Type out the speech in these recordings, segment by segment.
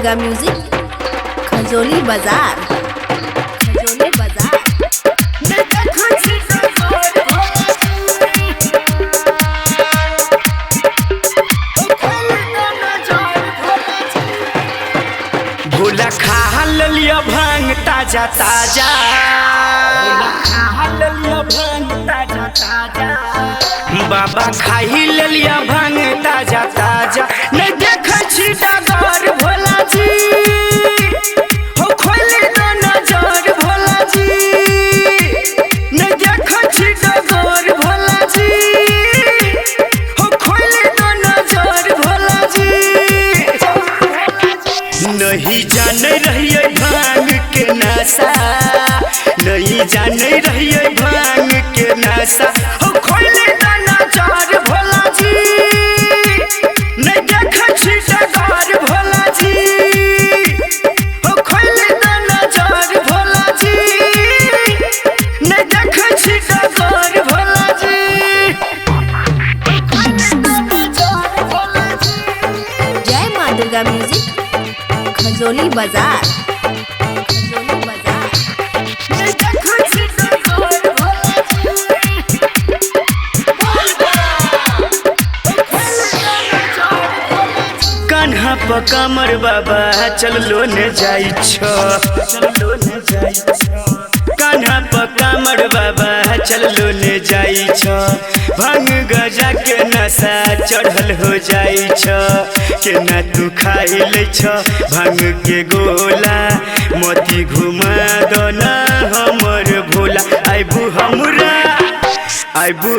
Durga music Khajauli बाजार खजोली बाजार। भोला खा लिया भांग ताजा ताजा, बाबा खाही लिया भांग ताजा ताजा। नहीं देखा छी डगर भोला जी, हो खोली दो नजर भोला जी। नहीं देखा छी डगर भोला जी, हो खोली दो नजर भोला जी। नहीं जाने रहिए भांग के नशा, नहीं जाने रहिए भांग के नशा। हो खोली दो नजर भोला जी, नहीं देखा छी डगर भोला जी। हो खोली दो नजर भोला जी, नहीं देखा छी डगर भोला जी। जय माँ दुर्गा म्यूजिक खजोली बाजार खजोली बाजार। कान्हा प कमर बाबा चललो ने जाई छ, कान्हा प कमर बाबा चललो ने जाई छ। भांग गजा के नशा चढ़ल हो जाई छ, केना तू खाई ले छ भांग के गोला। मोती घुमा दो ना हमर भोला, आइबू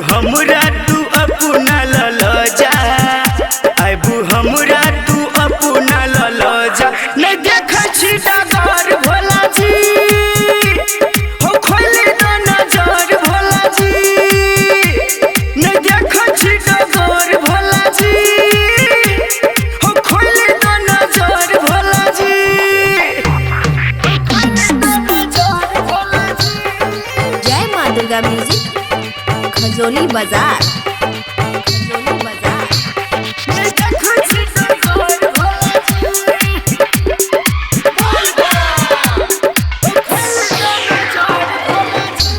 हमरा तू अपना लल जा, आइबू हमरा तू अपना लल जा। नहीं देखा छी डगर भोला जी, हो खोली दो नजर भोला जी। नहीं देखा छी डगर भोला जी, हो खोली दो नजर भोला जी। जय माँ दुर्गा म्यूजिक खजोली बाजार खजोली बाजार।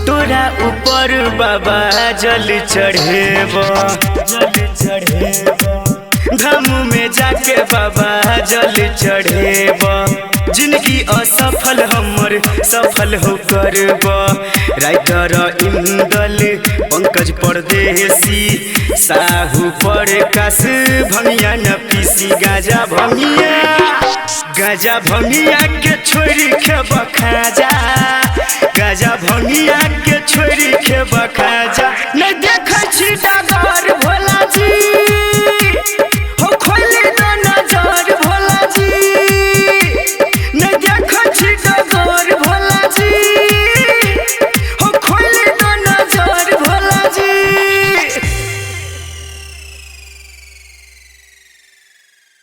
तोरा ऊपर बाबा जल चढ़ेब, धाम में जाके बाबा जल चढ़ेब। जिंदगी असफल हमर सफल हो करब। राइटर इंदल पंकज परदेसी, साहू प्रकाश भंगिया न पीसी। गाजा भंगिया के छोड़ी खेब खाजा, गाजा भंगिया के छोड़ी खेब खाजा। नहीं देखा छी डगर